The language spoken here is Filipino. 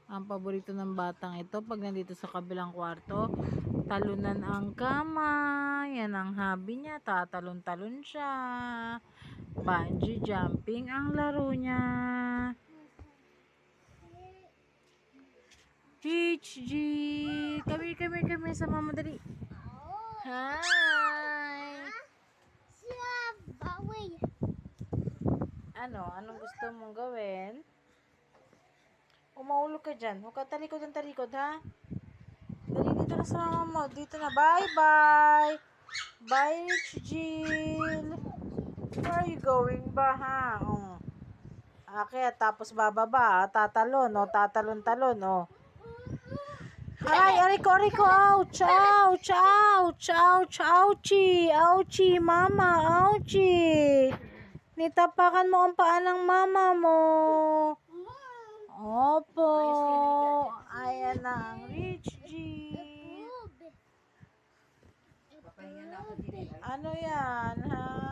Ang paborito ng batang ito, pag nandito sa kabilang kwarto, talunan ang kama. Yan ang hobby niya. Tatalon-talon siya. Bungee jumping ang laro niya. HG! Kami sa mama dali. Hi! Anong gusto mong gawin? Umaulo ka dyan. Huwag ka talikod ang talikod, ha? Dali, dito na sa mama mo. Dito na. Bye-bye! Bye, HG! Where are you going ba, ha? Akit, tapos bababa. Tatalon, tatalon-talon, Aray ko, ouch, ouch, ouch, ouch, ouchie, ouchie, mama, ouchie. Nitapakan mo ang paa ng mama mo. Opo, ayan na ang Rich G. Ano yan, ha?